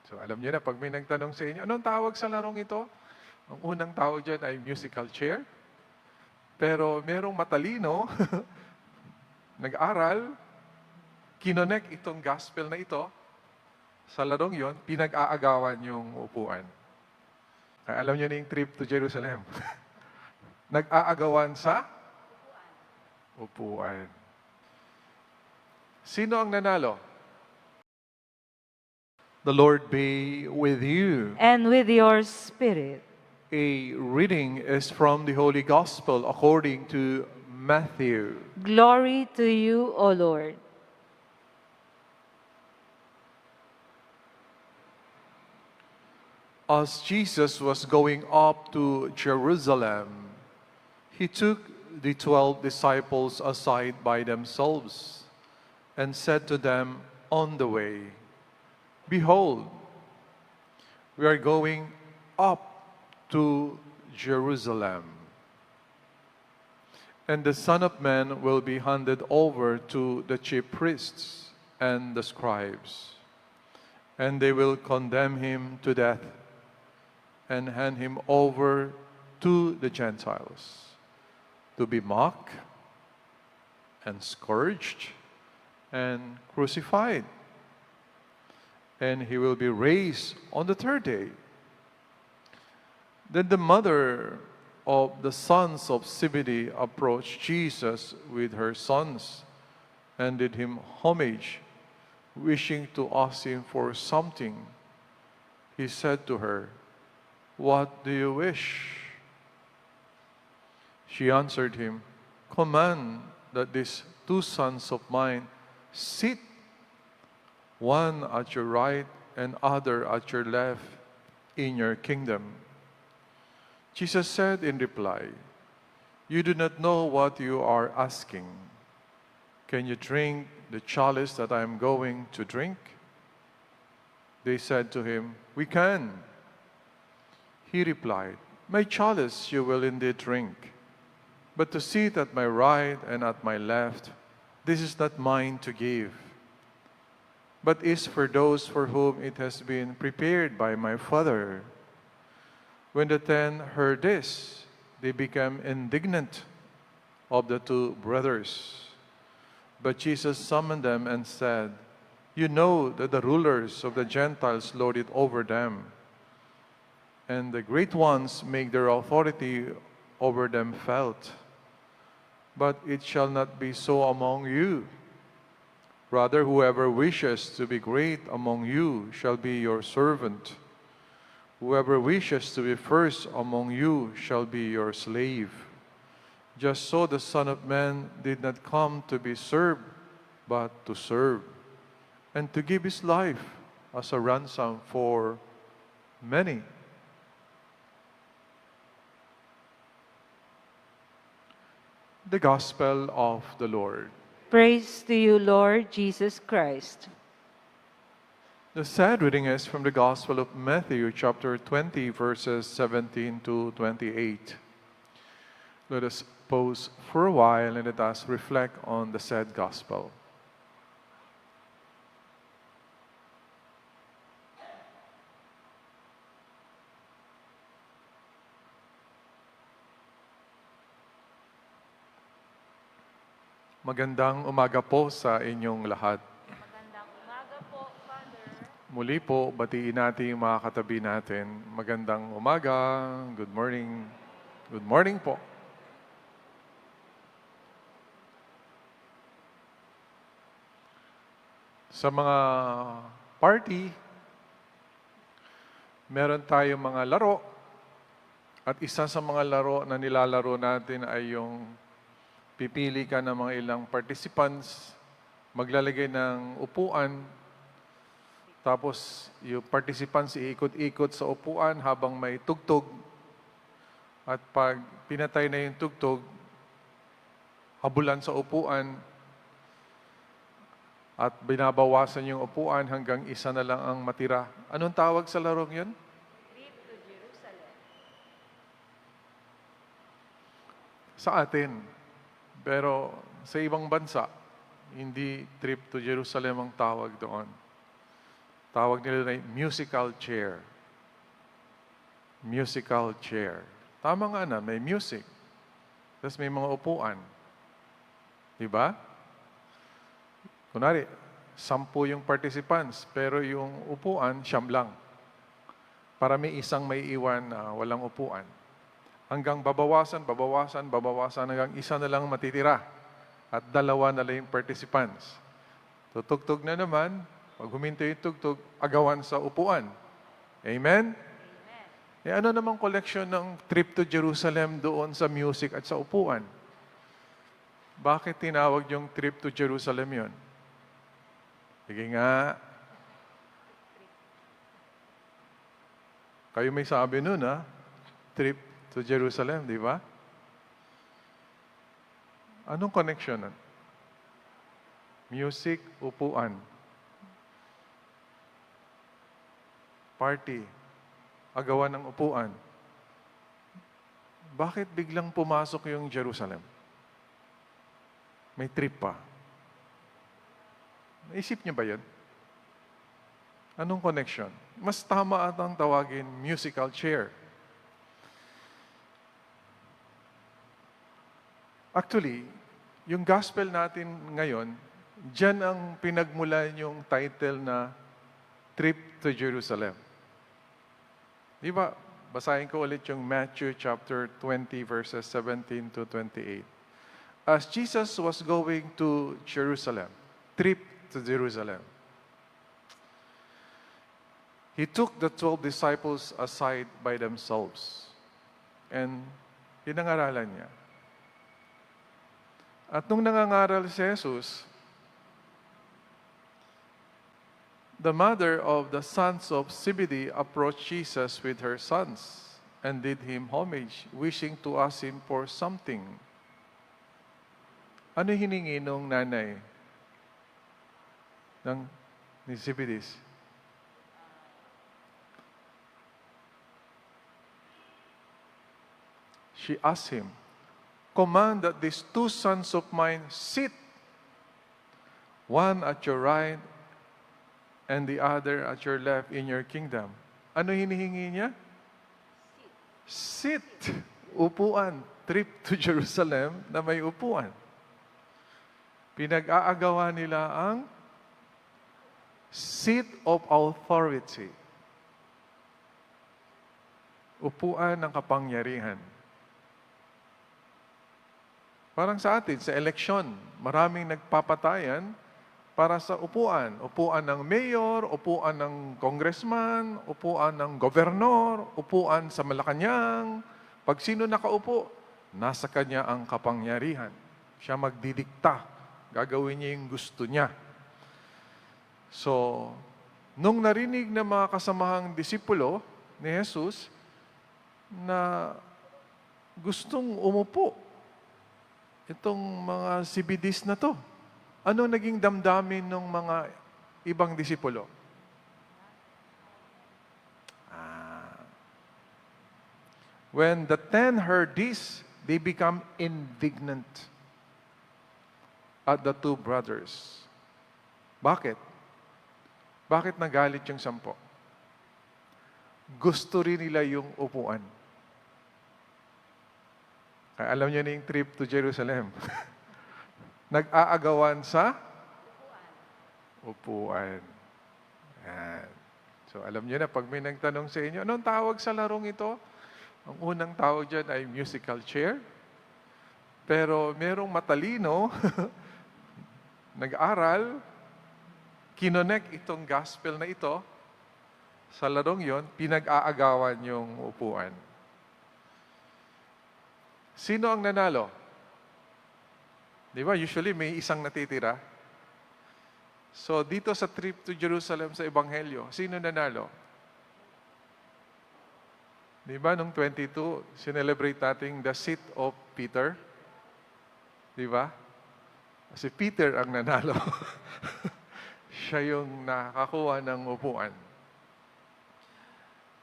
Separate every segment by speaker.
Speaker 1: So alam niyo na, pag may nagtanong sa inyo, anong tawag sa larong ito? Ang unang tawag dyan ay musical chair. Pero merong matalino, nag-aral, kinonek itong gospel na ito, sa larong yon, pinag-aagawan yung upuan. Kaya alam niyo na yung trip to Jerusalem. Nag-aagawan sa upuan. Sino ang nanalo?
Speaker 2: The Lord be with you.
Speaker 3: And with your spirit.
Speaker 2: A reading is from the Holy Gospel according to Matthew.
Speaker 3: Glory to you, O Lord.
Speaker 2: As Jesus was going up to Jerusalem, he took the 12 disciples aside by themselves and said to them on the way, "Behold, we are going up to Jerusalem, and the Son of Man will be handed over to the chief priests and the scribes, and they will condemn him to death and hand him over to the Gentiles to be mocked and scourged and crucified. And he will be raised on the third day." Then the mother of the sons of Zebedee approached Jesus with her sons and did him homage, wishing to ask him for something. He said to her, "What do you wish?" She answered him, "Command that these two sons of mine sit, one at your right and other at your left, in your kingdom." Jesus said in reply, "You do not know what you are asking. Can you drink the chalice that I am going to drink?" They said to him, "We can." He replied, "My chalice you will indeed drink, but to sit at my right and at my left, this is not mine to give, but is for those for whom it has been prepared by my Father." When the 10 heard this, they became indignant of the two brothers. But Jesus summoned them and said, "You know that the rulers of the Gentiles lord it over them, and the great ones make their authority over them felt. But it shall not be so among you. Rather, whoever wishes to be great among you shall be your servant. Whoever wishes to be first among you shall be your slave. Just so the Son of Man did not come to be served, but to serve, and to give his life as a ransom for many." The Gospel of the Lord.
Speaker 3: Praise to you, Lord Jesus Christ.
Speaker 2: The sad reading is from the Gospel of Matthew, chapter 20, verses 17 to 28. Let us pause for a while and let us reflect on the said Gospel. Magandang umaga po sa inyong lahat.
Speaker 3: Magandang umaga po, Father.
Speaker 2: Muli po, batiin natin yung mga katabi natin. Magandang umaga, good morning. Good morning po. Sa mga party, meron tayong mga laro. At isa sa mga laro na nilalaro natin ay yung pipili ka ng mga ilang participants, maglalagay ng upuan, tapos yung participants iikot-ikot sa upuan habang may tugtog. At pag pinatay na yung tugtog, habulan sa upuan at binabawasan yung upuan hanggang isa na lang ang matira. Anong tawag sa larong yun?
Speaker 3: Trip to Jerusalem.
Speaker 2: Sa atin. Pero sa ibang bansa, hindi trip to Jerusalem ang tawag doon. Tawag nila na musical chair. Musical chair. Tama nga na, may music. Tapos may mga upuan. Di ba? Kunwari, 10 yung participants, pero yung upuan, 9 lang. Para may isang may iwan na walang upuan. Hanggang babawasan hanggang isa na lang matitira. At 2 na lang yung participants. Tutugtog na naman, pag huminto yung tugtog, agawan sa upuan. Amen? Eh ano namang collection ng trip to Jerusalem doon sa music at sa upuan? Bakit tinawag yung trip to Jerusalem yon? Sige nga. Kayo may sabi nun, ha? Trip to Jerusalem, di ba? Anong connection nun? Music, upuan. Party. Agawan ng upuan. Bakit biglang pumasok yung Jerusalem? May trip pa. Naisip niyo ba yun? Anong connection? Mas tama atang tawagin musical chair. Actually, yung gospel natin ngayon, dyan ang pinagmulan yung title na Trip to Jerusalem. Di ba? Basahin ko ulit yung Matthew chapter 20 verses 17 to 28. As Jesus was going to Jerusalem, trip to Jerusalem, He took the 12 disciples aside by themselves and pinangaralan niya. At nung nangangaral si Jesus, the mother of the sons of Zebedee approached Jesus with her sons and did him homage, wishing to ask him for something. Ano hiningi nung nanay ni Zebedee? She asked him, "Command that these 2 sons of mine sit, one at your right and the other at your left in your kingdom." Ano hinihingi niya? Sit. Upuan. Trip to Jerusalem na may upuan. Pinag-aagawa nila ang seat of authority. Upuan ng kapangyarihan. Parang sa atin, sa eleksyon, maraming nagpapatayan para sa upuan. Upuan ng mayor, upuan ng congressman, upuan ng gobernador, upuan sa Malacanang. Pag sino nakaupo, nasa kanya ang kapangyarihan. Siya magdidikta. Gagawin niya yung gusto niya. So, nung narinig ng mga kasamahang disipulo ni Jesus na gustong umupo itong mga Zebedis na to, ano naging damdamin ng mga ibang disipulo? When the 10 heard this, they become indignant at the 2 brothers. Bakit? Bakit nagalit yung 10? Gusto rin nila yung upuan. Kaya alam niyo na yung trip to Jerusalem. Nag-aagawan sa upuan. Yan. So alam niyo na, pag may nagtanong sa inyo, anong tawag sa larong ito? Ang unang tawag dyan ay musical chair. Pero merong matalino, nag-aral, kinonek itong gospel na ito, sa larong yon, pinag-aagawan yung upuan. Sino ang nanalo? Di ba? Usually may isang natitira. So dito sa trip to Jerusalem sa Ebanghelyo, sino nanalo? Di ba? Nung 22, sinelebrate natin the seat of Peter. Di ba? Si Peter ang nanalo. Siya yung nakakuha ng upuan.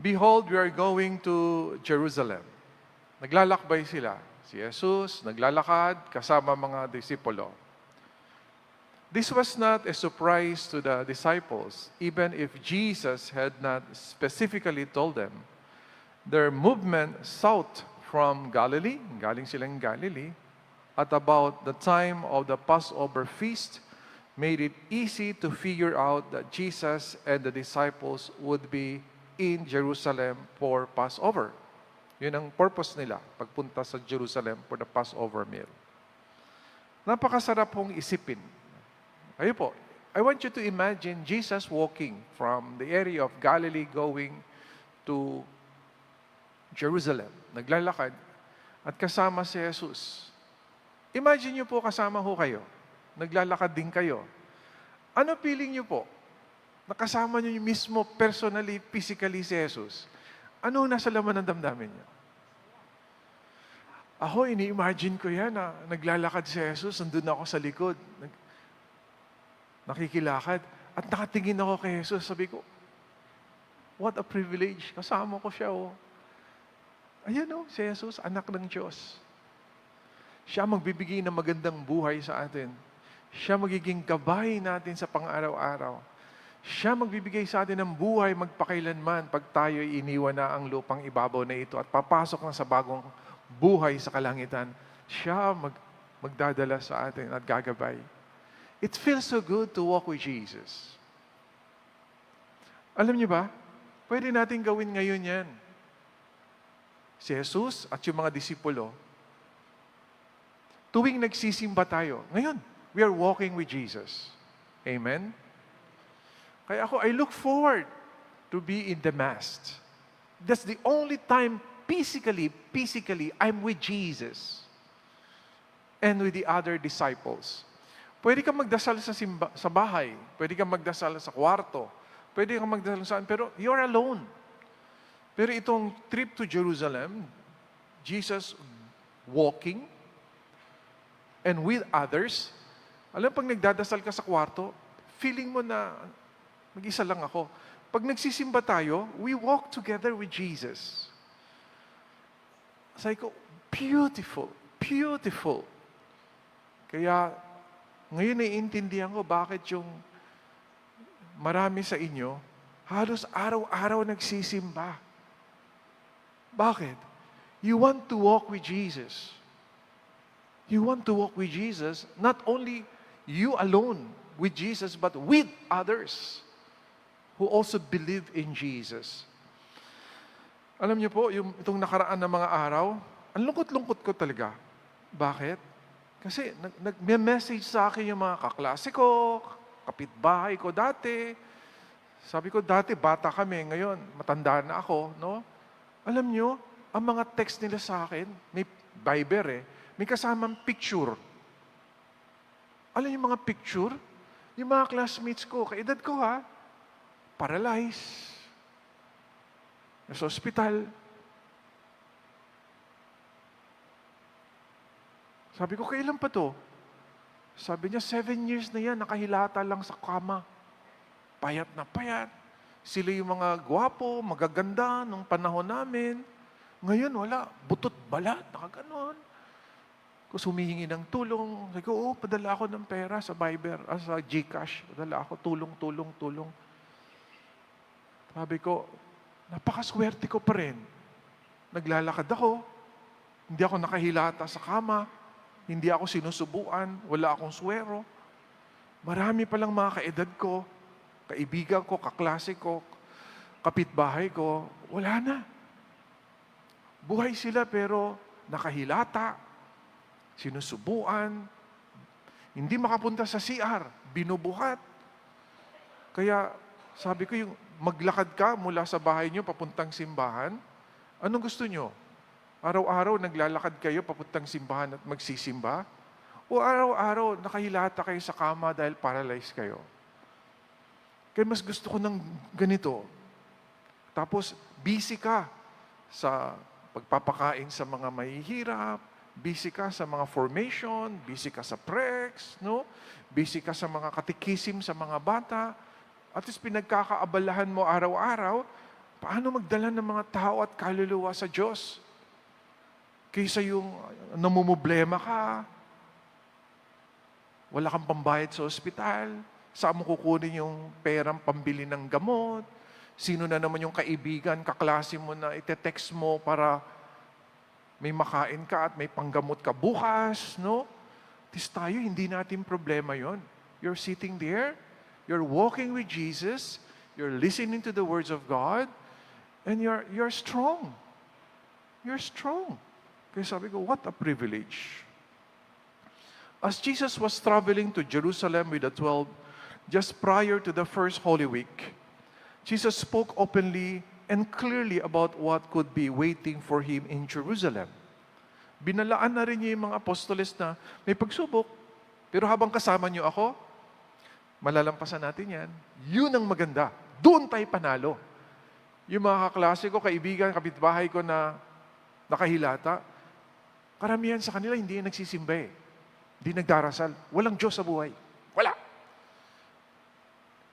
Speaker 2: Behold, we are going to Jerusalem. Naglalakbay sila. Si Jesus, naglalakad, kasama mga disipulo. This was not a surprise to the disciples, even if Jesus had not specifically told them. Their movement south from Galilee, galing silang Galilee, at about the time of the Passover feast, made it easy to figure out that Jesus and the disciples would be in Jerusalem for Passover. Yun ang purpose nila, pagpunta sa Jerusalem for the Passover meal. Napakasarap pong isipin. Ayun po, I want you to imagine Jesus walking from the area of Galilee going to Jerusalem. Naglalakad at kasama si Jesus. Imagine niyo po kasama ho kayo. Naglalakad din kayo. Ano feeling niyo po? Nakasama niyo mismo personally, physically si Jesus. Ano nasa laman ng damdamin niyo? Ako, ini-imagine ko yan na naglalakad si Jesus, nandun ako sa likod. Nakikilakad. At nakatingin ako kay Jesus. Sabi ko, what a privilege. Kasama ko siya, oh. Ayan, oh, si Jesus, anak ng Diyos. Siya magbibigay ng magandang buhay sa atin. Siya magiging gabay natin sa pang-araw-araw. Siya magbibigay sa atin ng buhay magpakailanman pag tayo iniwan na ang lupang ibabaw na ito at papasok na sa bagong buhay sa kalangitan. Siya magdadala sa atin at gagabay. It feels so good to walk with Jesus. Alam niyo ba, pwede natin gawin ngayon yan. Si Jesus at yung mga disipulo, tuwing nagsisimba tayo, ngayon, we are walking with Jesus. Amen? Kaya ako, I look forward to be in the Mass. That's the only time physically, I'm with Jesus and with the other disciples. Pwede kang magdasal sa bahay. Pwede kang magdasal sa kwarto. Pwede kang magdasal saan, pero you're alone. Pero itong trip to Jerusalem, Jesus walking and with others, alam, pag nagdadasal ka sa kwarto, feeling mo na mag-isa lang ako. Pag nagsisimba tayo, we walk together with Jesus. Sabi ko, beautiful, beautiful. Kaya, ngayon naiintindihan ko bakit yung marami sa inyo, halos araw-araw nagsisimba. Bakit? You want to walk with Jesus. You want to walk with Jesus, not only you alone with Jesus, but with others who also believe in Jesus. Alam niyo po, itong nakaraan na mga araw, ang lungkot-lungkot ko talaga. Bakit? Kasi nag-message sa akin yung mga kaklase ko, kapitbahay ko dati. Sabi ko, dati bata kami, ngayon matanda na ako, no? Alam niyo, ang mga text nila sa akin, may Viber may kasamang picture. Alam niyo yung mga picture? Yung mga classmates ko, kaedad ko ha, paralyzed, nasa ospital. Sabi ko, kailan pa to? Sabi niya, 7 years na yan, nakahilata lang sa kama. Payat na payat. Sila yung mga gwapo, magaganda nung panahon namin. Ngayon, wala. Butot balat, nakaganon. Kung humihingi ng tulong, sabi ko, padala ako ng pera sa Viber, sa GCash. Padala ako, tulong. Sabi ko, napakaswerte ko pa rin. Naglalakad ako. Hindi ako nakahilata sa kama. Hindi ako sinusubuan, wala akong swero. Marami palang mga kaedad ko, kaibigan ko, kaklase ko, kapitbahay ko, wala na. Buhay sila pero nakahilata, sinusubuan, hindi makapunta sa CR, binubuhat. Kaya sabi ko, yung maglakad ka mula sa bahay niyo papuntang simbahan, anong gusto niyo? Araw-araw naglalakad kayo papuntang simbahan at magsisimba? O araw-araw nakahilata kayo sa kama dahil paralyzed kayo? Kaya mas gusto ko ng ganito. Tapos busy ka sa pagpapakain sa mga mahihirap, busy ka sa mga formation, busy ka sa prex, no? Busy ka sa mga katikisim sa mga bata. At least pinagkakaabalahan mo araw-araw, paano magdala ng mga tao at kaluluwa sa Diyos? Kaysa yung namumblema ka.
Speaker 1: Wala kang pambayad sa ospital. Saan mo kukunin yung perang pambili ng gamot? Sino na naman yung kaibigan, kaklase mo na ite-text mo para may makain ka at may panggamot ka bukas, no? Tis tayo, hindi natin problema yon. You're sitting there, you're walking with Jesus, you're listening to the words of God, and you're strong. You're strong. Kaya sabi ko, what a privilege. As Jesus was traveling to Jerusalem with the 12, just prior to the first Holy Week, Jesus spoke openly and clearly about what could be waiting for Him in Jerusalem. Binalaan na rin niya yung mga apostoles na may pagsubok, pero habang kasama niyo ako, malalampasan natin yan. Yun ang maganda. Doon tayo panalo. Yung mga kaklase ko, kaibigan, kapitbahay ko na nakahilata, karamihan sa kanila hindi nagsisimba eh. Hindi nagdarasal. Walang Diyos sa buhay. Wala.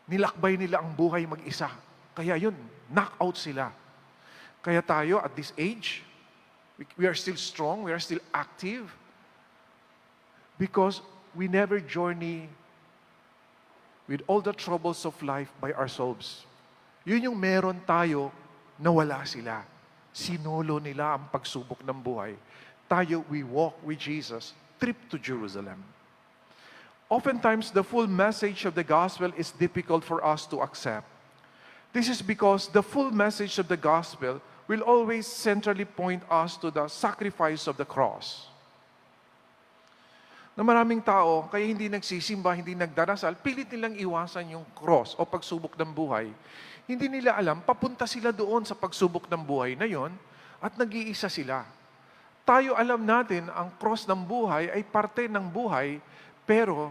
Speaker 1: Nilakbay nila ang buhay mag-isa. Kaya yun, knock out sila. Kaya tayo, at this age, we are still strong, we are still active, because we never journey with all the troubles of life by ourselves. Yun yung meron tayo na wala sila. Sinulo nila ang pagsubok ng buhay. Tayo, we walk with Jesus, trip to Jerusalem. Oftentimes, the full message of the gospel is difficult for us to accept. This is because the full message of the gospel will always centrally point us to the sacrifice of the cross. Na maraming tao, kaya hindi nagsisimba, hindi nagdarasal, pilit nilang iwasan yung cross o pagsubok ng buhay. Hindi nila alam, papunta sila doon sa pagsubok ng buhay na yon at nag-iisa sila. Tayo alam natin, ang cross ng buhay ay parte ng buhay, pero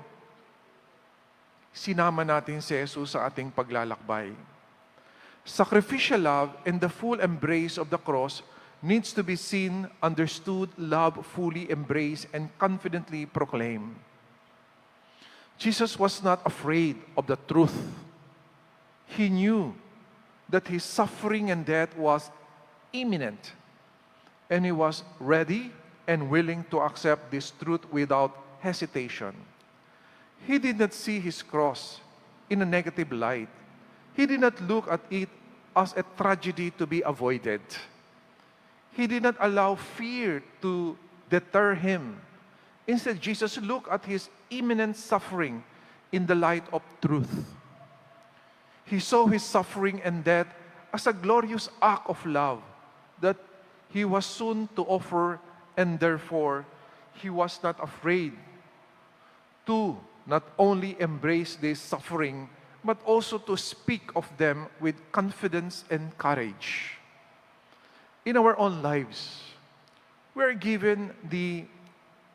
Speaker 1: sinama natin si Jesus sa ating paglalakbay. Sacrificial love and the full embrace of the cross needs to be seen, understood, loved, fully embraced, and confidently proclaimed. Jesus was not afraid of the truth. He knew that His suffering and death was imminent, and He was ready and willing to accept this truth without hesitation. He did not see His cross in a negative light. He did not look at it as a tragedy to be avoided. He did not allow fear to deter Him. Instead, Jesus looked at His imminent suffering in the light of truth. He saw His suffering and death as a glorious act of love that He was soon to offer, and therefore, He was not afraid to not only embrace this suffering, but also to speak of them with confidence and courage. In our own lives, we are given the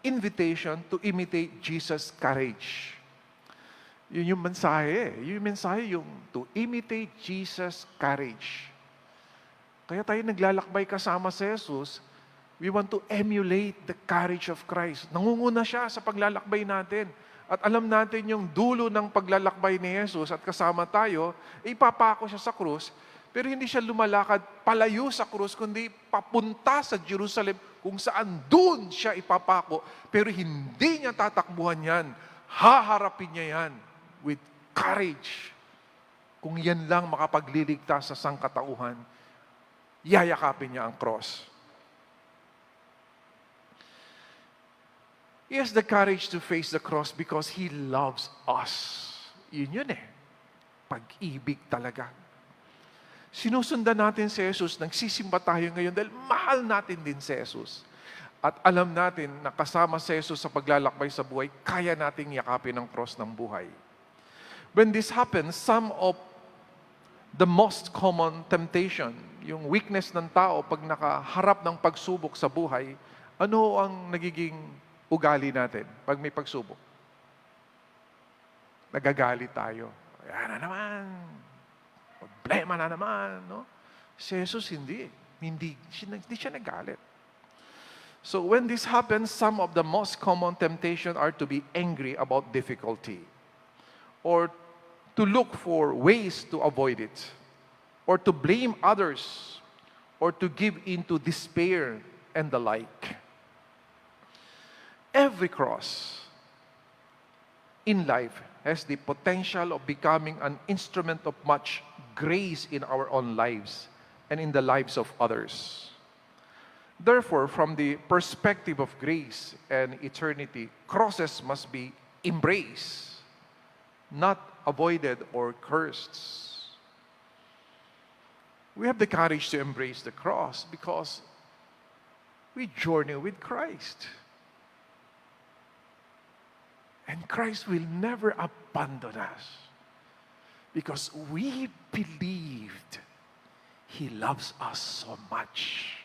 Speaker 1: invitation to imitate Jesus' courage. Yun yung mensahe. Yung mensahe yung to imitate Jesus' courage. Kaya tayo naglalakbay kasama sa Jesus, we want to emulate the courage of Christ. Nangunguna siya sa paglalakbay natin. At alam natin yung dulo ng paglalakbay ni Jesus at kasama tayo, ipapako siya sa krus, pero hindi siya lumalakad palayo sa krus, kundi papunta sa Jerusalem kung saan doon siya ipapako. Pero hindi niya tatakbuhan yan. Haharapin niya yan with courage. Kung yan lang makapagliligtas sa sangkatauhan, yayakapin niya ang cross. He has the courage to face the cross because He loves us. Yun eh. Pag-ibig talaga. Sinusundan natin si Jesus, nagsisimba tayo ngayon dahil mahal natin din si Jesus. At alam natin na kasama si Jesus sa paglalakbay sa buhay, kaya nating yakapin ang cross ng buhay. When this happens, some of the most common temptation, yung weakness ng tao pag nakaharap ng pagsubok sa buhay, ano ang nagiging ugali natin pag may pagsubok? Nagagalit tayo. Yan na naman. Problema na naman. No? Si Jesus hindi. Hindi siya nagalit. So when this happens, some of the most common temptation are to be angry about difficulty, or to look for ways to avoid it, or to blame others, or to give in to despair and the like. Every cross in life has the potential of becoming an instrument of much grace in our own lives and in the lives of others. Therefore, from the perspective of grace and eternity, crosses must be embraced, not avoided or cursed. We have the courage to embrace the cross because we journey with Christ. And Christ will never abandon us because we believed He loves us so much.